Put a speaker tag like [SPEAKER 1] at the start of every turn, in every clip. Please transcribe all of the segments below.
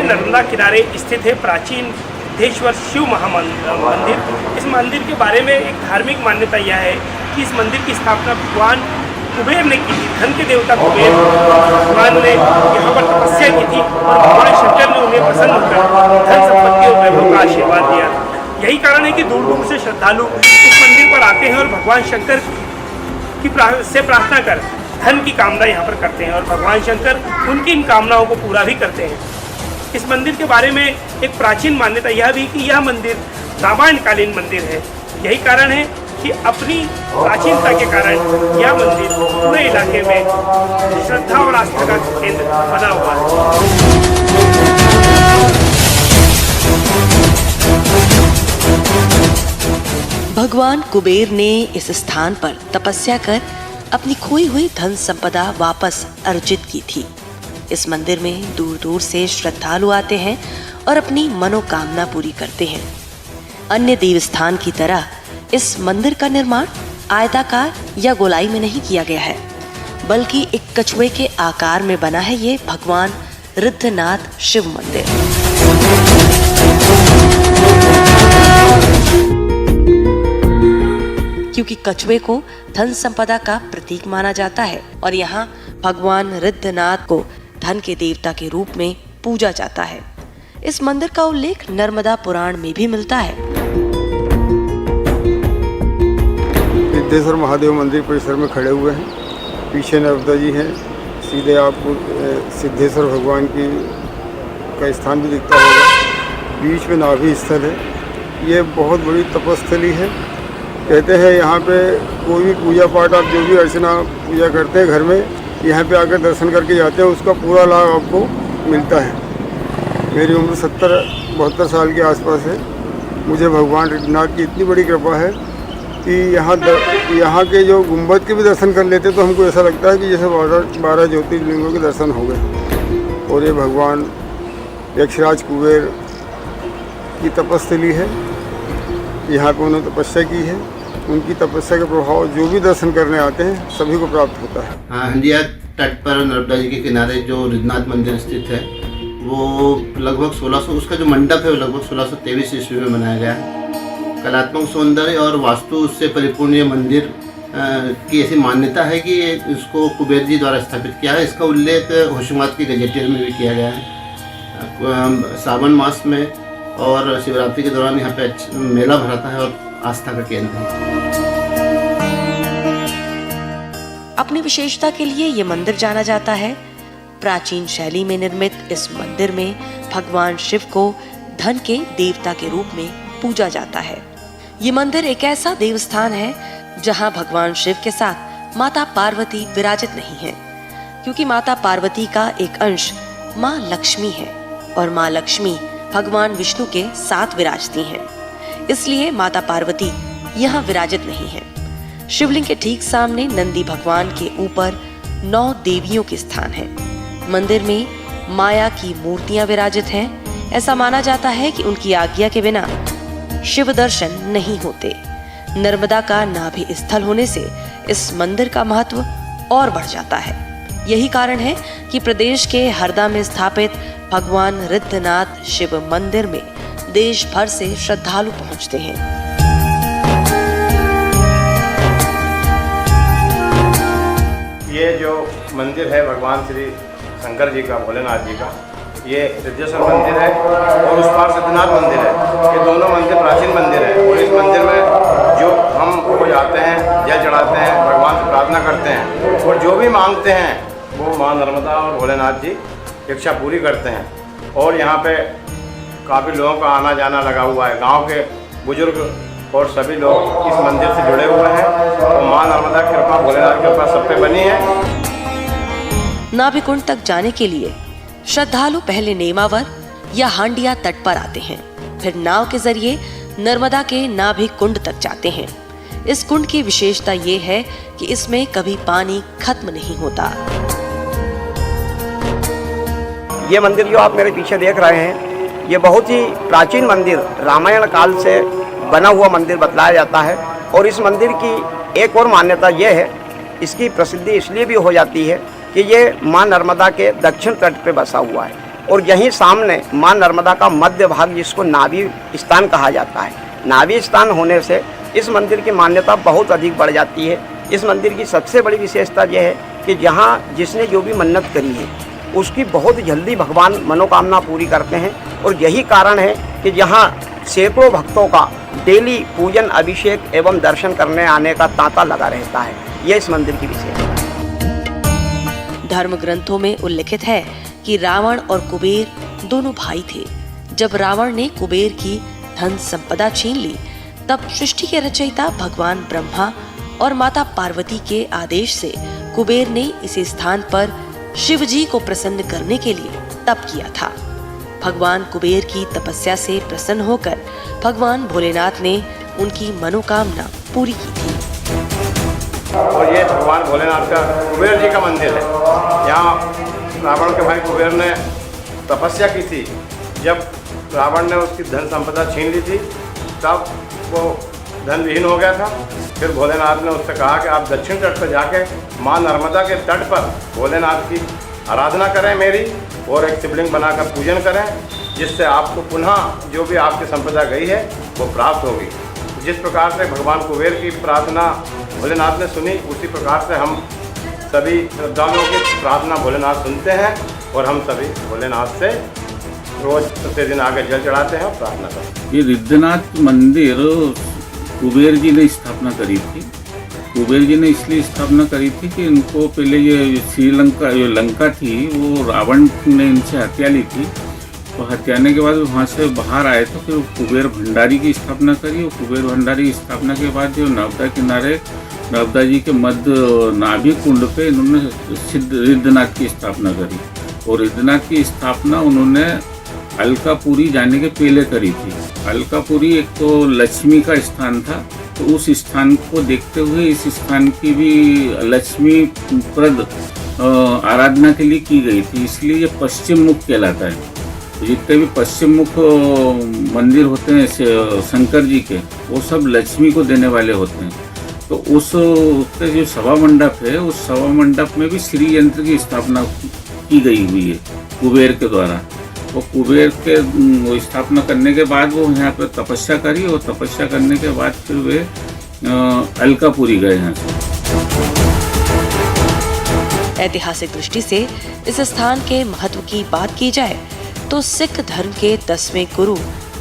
[SPEAKER 1] नर्मदा किनारे स्थित है प्राचीन सिद्धेश्वर शिव मंदिर। इस मंदिर के बारे में एक धार्मिक मान्यता यह है कि इस मंदिर की स्थापना भगवान कुबेर ने की थी। धन के देवता कुबेर भगवान ने यहाँ पर तपस्या की थी और भगवान शंकर ने उन्हें प्रसन्न होकर धन संपत्ति और वैभव का आशीर्वाद दिया था। यही कारण है कि दूर दूर से श्रद्धालु इस मंदिर पर आते हैं और भगवान शंकर से प्रार्थना कर धन की कामना यहाँ पर करते हैं और भगवान शंकर उनकी इन कामनाओं को पूरा भी करते हैं। इस मंदिर के बारे में एक प्राचीन मान्यता यह भी कि यह मंदिर रामायणकालीन मंदिर है। यही कारण है कि अपनी प्राचीनता के कारण यह मंदिर पूरे इलाके में श्रद्धा और आस्था का केंद्र बना हुआ है।
[SPEAKER 2] भगवान कुबेर ने इस स्थान पर तपस्या कर अपनी खोई हुई धन संपदा वापस अर्जित की थी। इस मंदिर में दूर दूर से श्रद्धालु आते हैं और अपनी मनोकामना पूरी करते हैं। अन्य देवस्थान की तरह इस मंदिर का निर्माण आयताकार या गोलाई में नहीं किया गया है, बल्कि एक कछुए के आकार में बना है ये भगवान रिद्धनाथ शिव मंदिर। क्योंकि कछुए को धन संपदा का प्रतीक माना जाता है और यहाँ भगवान रिद्धनाथ को धन के देवता के रूप में पूजा जाता है। इस मंदिर का उल्लेख नर्मदा पुराण में भी मिलता है।
[SPEAKER 3] सिद्धेश्वर महादेव मंदिर परिसर में खड़े हुए हैं। पीछे नर्मदा जी हैं। सीधे आपको सिद्धेश्वर भगवान की का स्थान भी दिखता होगा। बीच में नाभि स्थल है। ये बहुत बड़ी तपस्थली है। कहते हैं यहाँ पे कोई भी पूजा पाठ आप जो भी अर्चना पूजा करते हैं घर में, यहाँ पे आकर दर्शन करके जाते हैं, उसका पूरा लाभ आपको मिलता है। मेरी उम्र 70-72 साल के आसपास है। मुझे भगवान रिद्धनाथ की इतनी बड़ी कृपा है कि यहाँ के जो गुंबद के भी दर्शन कर लेते तो हमको ऐसा लगता है कि जैसे 12 ज्योतिर्लिंगों के दर्शन हो गए। और ये भगवान यक्षराज कुबेर की तपस्थली है। यहाँ पे उन्होंने तपस्या की है। उनकी तपस्या के प्रभाव जो भी दर्शन करने आते हैं सभी को प्राप्त होता है।
[SPEAKER 4] हंडिया तट पर नर्मदा जी के किनारे जो रिद्धनाथ मंदिर स्थित है वो लगभग 1600, उसका जो मंडप है वो लगभग 1623 ईस्वी में बनाया गया है। कलात्मक सौंदर्य और वास्तु उससे परिपूर्ण ये मंदिर की ऐसी मान्यता है कि इसको कुबेर जी द्वारा स्थापित किया है। इसका उल्लेख होशंगाबाद की गजेटियर में भी किया गया है। सावन मास में और शिवरात्रि के दौरान यहाँ पे मेला भराता है और आस्था का केंद्र है।
[SPEAKER 2] अपनी विशेषता के लिए ये मंदिर जाना जाता है। प्राचीन शैली में निर्मित इस मंदिर में भगवान शिव को धन के देवता के रूप में पूजा जाता है। ये मंदिर एक ऐसा देवस्थान है जहां भगवान शिव के साथ माता पार्वती विराजित नहीं है, क्योंकि माता पार्वती का एक अंश माँ लक्ष्मी है और माँ लक्ष्मी भगवान विष्णु के साथ विराजती हैं। इसलिए माता पार्वती यहाँ विराजित नहीं है। शिवलिंग के ठीक सामने नंदी भगवान के ऊपर 9 देवियों के स्थान है। मंदिर में माया की मूर्तियां विराजित हैं। ऐसा माना जाता है कि उनकी आज्ञा के बिना शिव दर्शन नहीं होते। नर्मदा का नाभि स्थल होने से इस मंदिर का महत्व और बढ़ जाता है। यही कारण है कि प्रदेश के हरदा में स्थापित भगवान रिद्धनाथ शिव मंदिर में देश भर से श्रद्धालु पहुंचते हैं।
[SPEAKER 5] ये जो मंदिर है भगवान श्री शंकर जी का, भोलेनाथ जी का, ये सिद्धेश्वर मंदिर है और उस पार सिद्धनाथ मंदिर है। ये दोनों मंदिर प्राचीन मंदिर है और इस मंदिर में जो हम रोज आते हैं, जल चढ़ाते हैं, भगवान से प्रार्थना करते हैं और जो भी मांगते हैं वो माँ नर्मदा और भोलेनाथ जी इच्छा पूरी करते हैं। और यहाँ पे काफ़ी लोगों का आना जाना लगा हुआ है। गांव के बुजुर्ग और सभी लोग इस मंदिर से जुड़े हुए हैं और माँ नर्मदा की कृपा, भोलेनाथ की कृपा सब पे बनी है।
[SPEAKER 2] नाभि कुंड तक जाने के लिए श्रद्धालु पहले नेमावर या हांडिया तट पर आते हैं, फिर नाव के जरिए नर्मदा के नाभि कुंड तक जाते हैं। इस कुंड की विशेषता ये है कि इसमें कभी पानी खत्म नहीं होता।
[SPEAKER 6] ये मंदिर जो आप मेरे पीछे देख रहे हैं, ये बहुत ही प्राचीन मंदिर, रामायण काल से बना हुआ मंदिर बतलाया जाता है। और इस मंदिर की एक और मान्यता ये है, इसकी प्रसिद्धि इसलिए भी हो जाती है कि ये माँ नर्मदा के दक्षिण तट पे बसा हुआ है। और यहीं सामने माँ नर्मदा का मध्य भाग, जिसको नाभि स्थान कहा जाता है। नाभि स्थान होने से इस मंदिर की मान्यता बहुत अधिक बढ़ जाती है। इस मंदिर की सबसे बड़ी विशेषता यह है कि जहाँ जिसने जो भी मन्नत करी है उसकी बहुत जल्दी भगवान मनोकामना पूरी करते हैं। और यही कारण है कि यहाँ सैकड़ों भक्तों का डेली पूजन, अभिषेक एवं दर्शन करने आने का तांता लगा रहता है। यह इस मंदिर की विशेषता है।
[SPEAKER 2] धर्म ग्रंथों में उल्लिखित है कि रावण और कुबेर दोनों भाई थे। जब रावण ने कुबेर की धन संपदा छीन ली, तब सृष्टि के रचयिता भगवान ब्रह्मा और माता पार्वती के आदेश से कुबेर ने इस स्थान पर शिव जी को प्रसन्न करने के लिए तप किया था। भगवान कुबेर की तपस्या से प्रसन्न होकर भगवान भोलेनाथ ने उनकी मनोकामना पूरी की थी।
[SPEAKER 5] और ये भगवान भोलेनाथ का कुबेर जी का मंदिर है। यहाँ रावण के भाई कुबेर ने तपस्या की थी। जब रावण ने उसकी धन संपदा छीन ली थी, तब वो धन विहीन हो गया था। फिर भोलेनाथ ने उससे कहा कि आप दक्षिण तट पर जाके माँ नर्मदा के तट पर भोलेनाथ की आराधना करें मेरी, और एक शिवलिंग बनाकर पूजन करें, जिससे आपको पुनः जो भी आपकी संपदा गई है वो प्राप्त होगी। जिस प्रकार से भगवान कुबेर की प्रार्थना भोलेनाथ ने सुनी, उसी प्रकार से हम सभी श्रद्धालुओं की प्रार्थना भोलेनाथ सुनते हैं, और हम सभी भोलेनाथ से रोज प्रतिदिन आगे जल चढ़ाते हैं और प्रार्थना करते हैं।
[SPEAKER 7] ये रिद्धनाथ मंदिर कुबेर जी ने स्थापना करी थी। कुबेर जी ने इसलिए स्थापना करी थी कि इनको पहले ये श्रीलंका, जो लंका थी, वो रावण ने इनसे हत्या ली थी। तो हत्याने के बाद वहाँ से बाहर आए तो फिर कुबेर भंडारी की स्थापना करी। और कुबेर भंडारी की स्थापना के बाद जो नर्मदा किनारे नर्मदा जी के मध्य नाभि कुंड पे इन्होंने सिद्ध रिद्धनाथ की स्थापना करी। और रिद्धनाथ की स्थापना उन्होंने अलकापुरी जाने के पहले करी थी। अलकापुरी एक तो लक्ष्मी का स्थान था, तो उस स्थान को देखते हुए इस स्थान की भी लक्ष्मी प्रद आराधना के लिए की गई थी, इसलिए ये पश्चिम मुख कहलाता है। तो जितने भी पश्चिम मुख मंदिर होते हैं शंकर जी के, वो सब लक्ष्मी को देने वाले होते हैं। तो उसके जो सभा मंडप है, उस सभा मंडप में भी श्री यंत्र की स्थापना की गई हुई है कुबेर के द्वारा। वो कुबेर के स्थापना करने के बाद वो यहाँ पर तपस्या करी, और तपस्या करने के बाद फिर वे अलकापुरी गए यहाँ से।
[SPEAKER 2] ऐतिहासिक दृष्टि से इस स्थान के महत्व की बात की जाए तो सिख धर्म के 10वें गुरु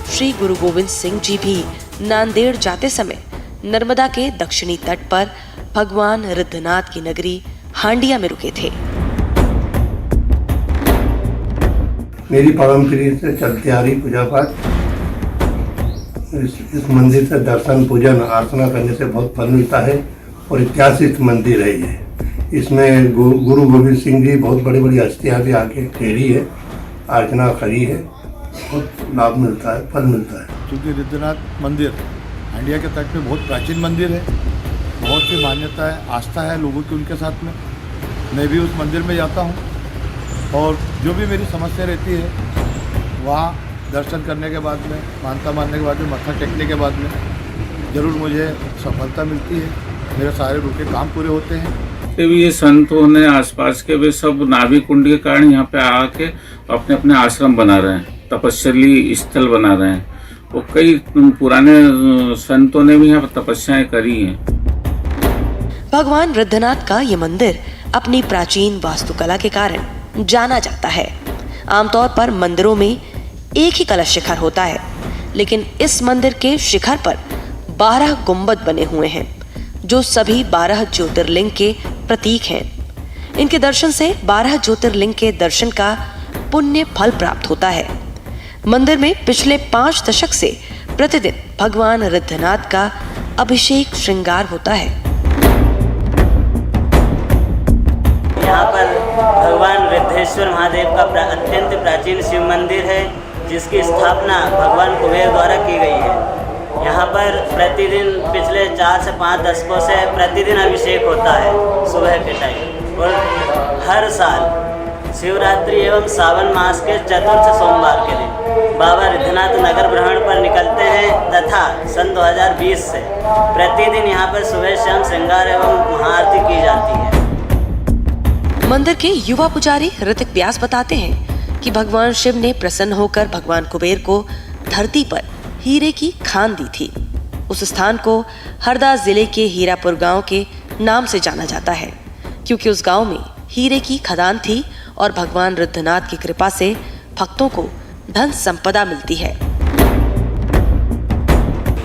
[SPEAKER 2] श्री गुरु गोविंद सिंह जी भी नांदेड़ जाते समय नर्मदा के दक्षिणी तट पर भगवान रिद्धनाथ की नगरी हांडिया में रुके थे।
[SPEAKER 8] मेरी परंपरा से चलती आ रही पूजा पाठ, इस मंदिर से दर्शन, पूजन, अर्चना करने से बहुत फल मिलता है। और ऐतिहासिक मंदिर है ये। इसमें गुरु गोविंद सिंह जी बहुत बड़ी बड़ी हस्तियाँ भी आके ठहरी है, अर्चना करी है, बहुत लाभ मिलता है, फल मिलता है।
[SPEAKER 9] क्योंकि रिद्धनाथ मंदिर हांडिया के तट में बहुत प्राचीन मंदिर है, बहुत सी मान्यता है, आस्था है लोगों की उनके साथ में। मैं भी उस मंदिर में जाता हूँ, और जो भी मेरी समस्या रहती है वहाँ दर्शन करने के बाद में, मानता मानने के बाद में, मत्था टेकने के बाद में ज़रूर मुझे सफलता मिलती है। मेरे सारे रुके काम पूरे होते हैं।
[SPEAKER 7] भी ये संतों ने आसपास के वे सब नाभि कुंड के कारण यहाँ पे आके अपने अपने आश्रम बना रहे हैं, तपस्या स्थल बना रहे हैं। वो कई पुराने संतों ने भी यहाँ पर तपस्याएं करी हैं।
[SPEAKER 2] भगवान रिद्धनाथ का ये मंदिर अपनी प्राचीन वास्तुकला के कारण जाना जाता है। आमतौर पर मंदिरों में एक ही कलश शिखर होता है, लेकिन इस मंदिर के शिखर पर 12 गुंबद बने हुए हैं, जो सभी 12 ज्योतिर्लिंग के प्रतीक हैं। इनके दर्शन से 12 ज्योतिर्लिंग के दर्शन का पुण्य फल प्राप्त होता है। मंदिर में पिछले 5 दशक से प्रतिदिन भगवान रिद्धनाथ का अभिषेक श्रृंगार होता है।
[SPEAKER 10] यहाँ पर भगवान रिद्धेश्वर महादेव का अत्यंत प्राचीन शिव मंदिर है, जिसकी स्थापना भगवान कुबेर द्वारा की गई है। यहाँ पर प्रतिदिन पिछले 4 से 5 दशकों से प्रतिदिन अभिषेक होता है सुबह के टाइम, और हर साल शिवरात्रि एवं सावन मास के चतुर्थ सोमवार के दिन बाबा रिद्धनाथ नगर भ्रमण पर निकलते हैं, तथा सन 2020 से प्रतिदिन यहाँ पर सुबह शाम श्रृंगार एवं महाआरती की जाती है।
[SPEAKER 2] मंदिर के युवा पुजारी ऋतिक व्यास बताते हैं कि भगवान शिव ने प्रसन्न होकर भगवान कुबेर को धरती पर हीरे की खान दी थी। उस स्थान को हरदा जिले के हीरापुर गांव के नाम से जाना जाता है, क्योंकि उस गांव में हीरे की खदान थी और भगवान रिद्धनाथ की कृपा से भक्तों को धन संपदा मिलती है।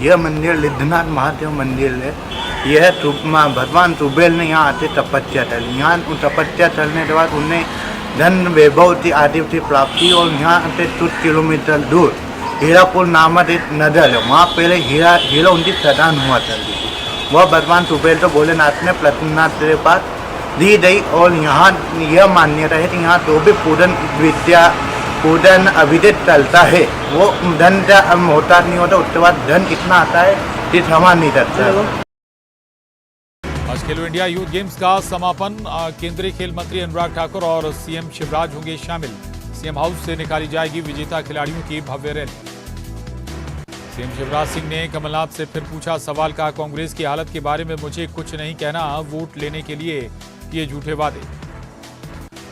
[SPEAKER 11] यह मंदिर रिद्धनाथ महादेव मंदिर है। यह भगवान कुबेर ने यहाँ आते तपस्या चली। यहाँ तपस्या चलने के बाद उन्हें धन वैभव की आदि की प्राप्ति, और यहाँ से कुछ किलोमीटर दूर हीरापुर नामक एक नगर है। वहाँ पहले हीरा उनकी खदान हुआ करती थी। वह भगवान कुबेर तो भोलेनाथ ने प्रथमनाथ के पास दी गई, और यहाँ यह मान्यता है कि यहाँ तो भी पूजन विद्या पूजन अभिदित चलता है। वो धन का होता नहीं होता, उसके बाद धन कितना आता है कि क्षमा नहीं करता है।
[SPEAKER 12] आज खेलो इंडिया यूथ गेम्स का समापन। केंद्रीय खेल मंत्री अनुराग ठाकुर और सीएम शिवराज होंगे शामिल। सीएम हाउस से निकाली जाएगी विजेता खिलाड़ियों की भव्य रैली। सीएम शिवराज सिंह ने कमलनाथ से फिर पूछा सवाल, कहा कांग्रेस की हालत के बारे में मुझे कुछ नहीं कहना, वोट लेने के लिए किए झूठे वादे।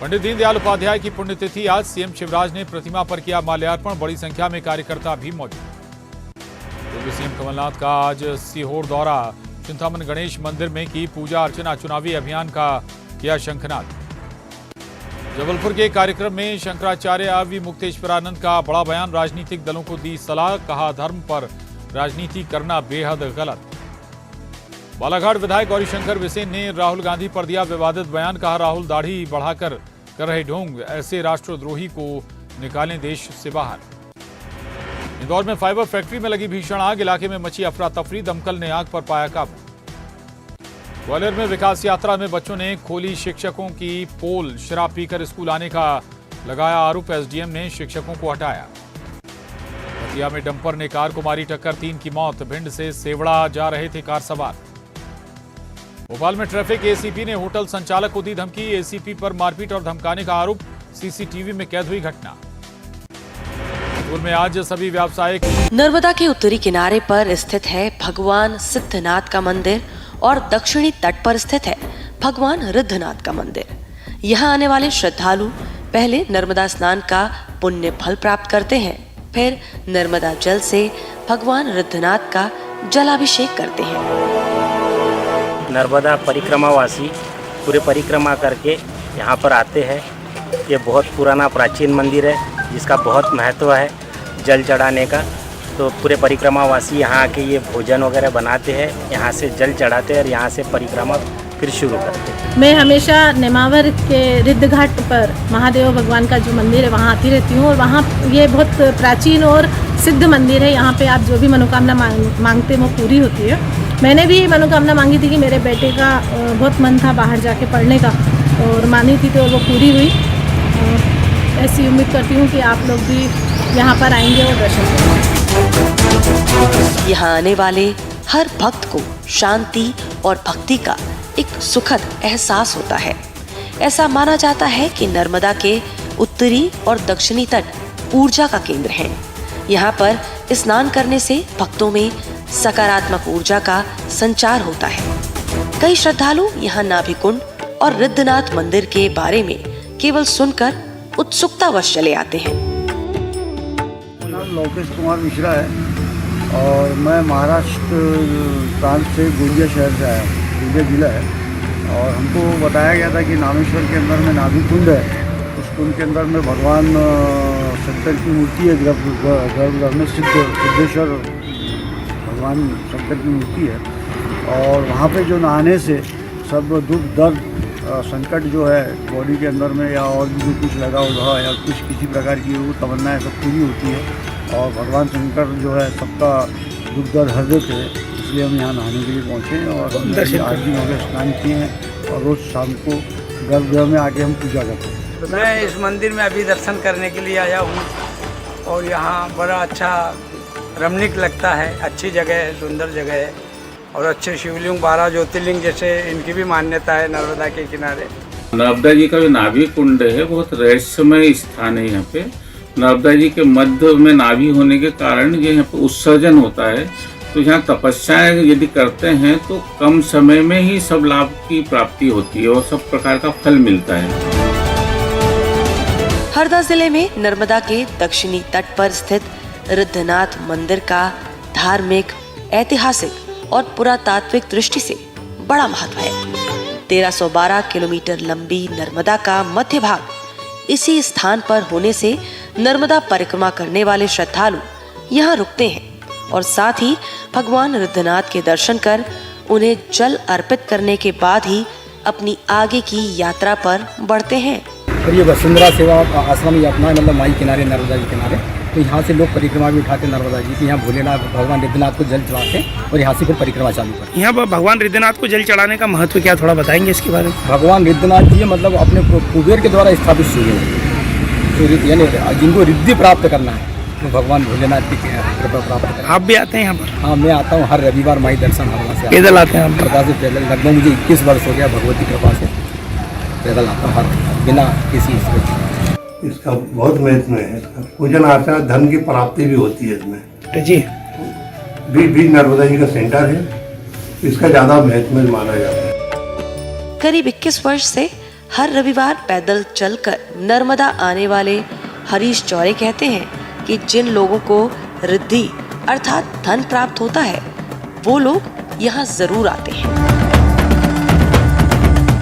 [SPEAKER 12] पंडित दीनदयाल उपाध्याय की पुण्यतिथि आज। सीएम शिवराज ने प्रतिमा पर किया माल्यार्पण। बड़ी संख्या में कार्यकर्ता भी मौजूद। पूर्व सीएम कमलनाथ का आज सीहोर दौरा। चिंतामन गणेश मंदिर में की पूजा अर्चना। चुनावी अभियान का किया शंखनाद। जबलपुर के कार्यक्रम में शंकराचार्य आरवी मुक्तेश्वरानंद का बड़ा बयान। राजनीतिक दलों को दी सलाह, कहा धर्म पर राजनीति करना बेहद गलत। बालाघाट विधायक गौरीशंकर बिसेन ने राहुल गांधी पर दिया विवादित बयान। कहा राहुल दाढ़ी बढ़ाकर कर रहे ढोंग, ऐसे राष्ट्रद्रोही को निकालें देश से बाहर। इंदौर में फाइबर फैक्ट्री में लगी भीषण आग। इलाके में मची अफरा तफरी। दमकल ने आग पर पाया काबू। ग्वालियर में विकास यात्रा में बच्चों ने खोली शिक्षकों की पोल। शराब पीकर स्कूल आने का लगाया आरोप। एसडीएम ने शिक्षकों को हटाया। हटिया में डंपर ने कार को मारी टक्कर, 3 की मौत। भिंड से सेवड़ा जा रहे थे कार सवार। भोपाल में ट्रैफिक एसीपी ने होटल संचालक को दी धमकी। एसीपी पर मारपीट और धमकाने का आरोप। सीसीटीवी में कैद हुई घटना। बैतूल में आज सभी व्यावसायिक।
[SPEAKER 2] नर्मदा के उत्तरी किनारे पर स्थित है भगवान सिद्धनाथ का मंदिर और दक्षिणी तट पर स्थित है भगवान रिद्धनाथ का मंदिर। यहाँ आने वाले श्रद्धालु पहले नर्मदा स्नान का पुण्य फल प्राप्त करते हैं, फिर नर्मदा जल से भगवान रिद्धनाथ का जलाभिषेक करते हैं।
[SPEAKER 13] नर्मदा परिक्रमावासी पूरे परिक्रमा करके यहाँ पर आते हैं। ये बहुत पुराना प्राचीन मंदिर है जिसका बहुत महत्व है जल चढ़ाने का। तो पूरे परिक्रमावासी यहाँ आके ये भोजन वगैरह बनाते हैं, यहाँ से जल चढ़ाते हैं और यहाँ से परिक्रमा फिर शुरू करते हैं।
[SPEAKER 14] मैं हमेशा नेमावर के रिद्ध घाट पर महादेव भगवान का जो मंदिर है वहाँ आती रहती हूँ, और वहाँ ये बहुत प्राचीन और सिद्ध मंदिर है। यहाँ पे आप जो भी मनोकामना मांगते हैं वो पूरी होती है। मैंने भी मनोकामना मांगी थी कि मेरे बेटे का बहुत मन था बाहर जाके पढ़ने का, और मानी थी तो वो पूरी हुई। ऐसी उम्मीद करती हूँ कि आप लोग भी यहाँ पर आएंगे और दर्शन करेंगे।
[SPEAKER 2] यहाँ आने वाले हर भक्त को शांति और भक्ति का एक सुखद एहसास होता है। ऐसा माना जाता है कि नर्मदा के उत्तरी और दक्षिणी तट ऊर्जा का केंद्र हैं। यहाँ पर स्नान करने से भक्तों में सकारात्मक ऊर्जा का संचार होता है। कई श्रद्धालु यहाँ नाभिकुंड और रिद्धनाथ मंदिर के बारे में केवल सुनकर उत्सुकतावश चले आते हैं।
[SPEAKER 15] नाम लोकेश कुमार मिश्रा है और मैं महाराष्ट्र प्रांत से गोंदिया शहर से आया हूँ। गोंदिया जिला है, और हमको बताया गया था कि नामेश्वर के अंदर में नाभिकुंड है। उस कुंड के अंदर में भगवान शंकर की मूर्ति है। गर्भगृह में सिद्धेश्वर भगवान शंकर की मूर्ति है, और वहाँ पे जो नहाने से सब दुख दर्द संकट जो है बॉडी के अंदर में या और भी जो कुछ लगा हुआ या कुछ किसी प्रकार की वो तमन्नाएँ सब पूरी होती है, और भगवान शंकर जो है सबका दुख दर्द हर देते हैं। इसलिए हम यहाँ नहाने के लिए पहुँचे हैं और आज भी वहाँ स्नान किए हैं, और रोज़ शाम को गर्भगृह में आके हम पूजा करते हैं।
[SPEAKER 16] मैं इस मंदिर में अभी दर्शन करने के लिए आया हूँ, और यहाँ बड़ा अच्छा रमणीक लगता है। अच्छी जगह है, सुंदर जगह है, और अच्छे शिवलिंग 12 ज्योतिर्लिंग जैसे इनकी भी मान्यता है नर्मदा के किनारे।
[SPEAKER 7] नर्मदा जी का जो नाभि कुंड है बहुत रहस्यमय स्थान है। यहाँ पे नर्मदा जी के मध्य में नाभि होने के कारण ये यहाँ पे उत्सर्जन होता है। तो यहाँ तपस्याएं यदि करते हैं तो कम समय में ही सब लाभ की प्राप्ति होती है और सब प्रकार का फल मिलता है।
[SPEAKER 2] हरदा जिले में नर्मदा के दक्षिणी तट पर स्थित रिद्धनाथ मंदिर का धार्मिक, ऐतिहासिक और पुरातात्विक दृष्टि से बड़ा महत्व है। 1312 किलोमीटर लंबी नर्मदा का मध्य भाग इसी स्थान पर होने से नर्मदा परिक्रमा करने वाले श्रद्धालु यहाँ रुकते हैं और साथ ही भगवान रिद्धनाथ के दर्शन कर उन्हें जल अर्पित करने के बाद ही अपनी आगे की यात्रा पर बढ़ते हैं।
[SPEAKER 17] और ये वसुंधरा सेवा आश्रम ये अपना मतलब माई किनारे, नर्मदा जी किनारे, तो यहाँ से लोग परिक्रमा भी उठाते नर्मदा जी की। यहाँ भोलेनाथ भगवान रिद्धनाथ को जल चढ़ाते और यहाँ से फिर परिक्रमा चालू करते।
[SPEAKER 1] यहाँ पर भगवान रिद्धनाथ को जल चढ़ाने का महत्व क्या, थोड़ा बताएंगे इसके बारे में?
[SPEAKER 17] भगवान रिद्धनाथ जी मतलब अपने कुबेर के द्वारा स्थापित हुए हैं, तो यानी जिनको रिद्धि प्राप्त करना है तो भगवान भोलेनाथ की कृपा प्राप्त करें।
[SPEAKER 1] आप भी आते हैं यहाँ पर?
[SPEAKER 17] हाँ, मैं आता हूँ हर रविवार माई दर्शन हरदा से।
[SPEAKER 1] पैदल आते हैं?
[SPEAKER 17] हरदा से पैदल, लगभग मुझे 21 वर्ष हो गया, भगवती कृपा से पैदल आता हूँ हर बिना किसी
[SPEAKER 8] इसका बहुत महत्व है। इसका पूजन अर्चना धन की प्राप्ति भी होती है इसमें
[SPEAKER 1] जी।
[SPEAKER 8] भी नर्मदा जी का सेंटर है, इसका ज़्यादा महत्व माना जाता है।
[SPEAKER 2] करीब 21 वर्ष से हर रविवार पैदल चलकर नर्मदा आने वाले हरीश चौरे कहते हैं कि जिन लोगों को रिद्धि अर्थात धन प्राप्त होता है वो लोग यहाँ जरूर आते हैं।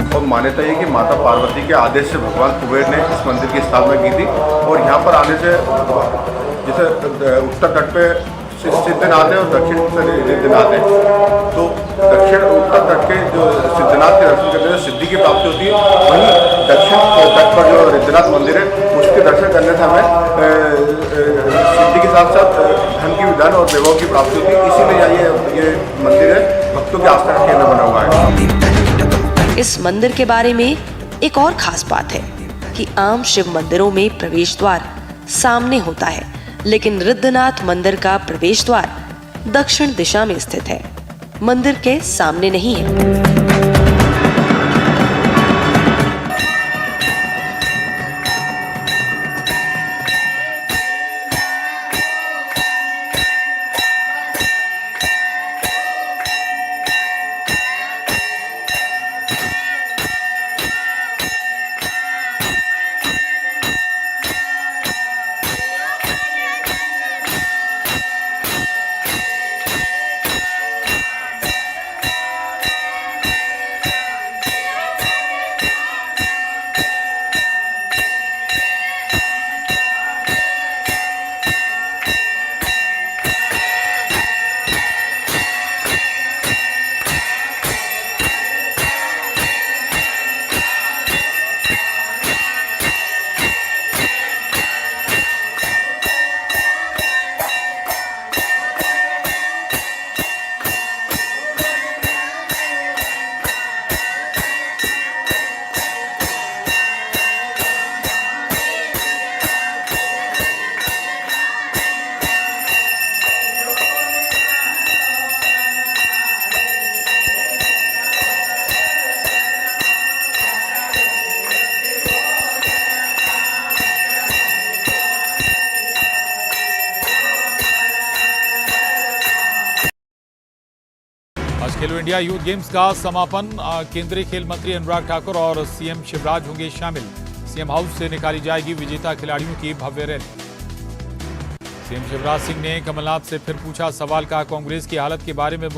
[SPEAKER 18] और मान्यता है कि माता पार्वती के आदेश से भगवान कुबेर ने इस मंदिर की स्थापना की थी और यहाँ पर आने से जैसे उत्तर तट पे सिद्धनाथ है और दक्षिण से रिद्धनाथ है, तो दक्षिण उत्तर तट के जो सिद्धनाथ के दर्शन करने से सिद्धि की प्राप्ति होती है, वहीं दक्षिण तट पर जो रिद्धनाथ मंदिर है उसके दर्शन करने से हमें सिद्धि के साथ साथ धन की विधान और वैभव की प्राप्ति होती है। इसीलिए ये मंदिर है भक्तों के आस्था का केंद्र बना हुआ है।
[SPEAKER 2] इस मंदिर के बारे में एक और खास बात है कि आम शिव मंदिरों में प्रवेश द्वार सामने होता है, लेकिन रिद्धनाथ मंदिर का प्रवेश द्वार दक्षिण दिशा में स्थित है, मंदिर के सामने नहीं है।
[SPEAKER 12] खेलो इंडिया यूथ गेम्स का समापन। केंद्रीय खेल मंत्री अनुराग ठाकुर और सीएम शिवराज होंगे शामिल। सीएम हाउस से निकाली जाएगी विजेता खिलाड़ियों की भव्य रैली। सीएम शिवराज सिंह ने कमलनाथ से फिर पूछा सवाल, कहा कांग्रेस की हालत के बारे में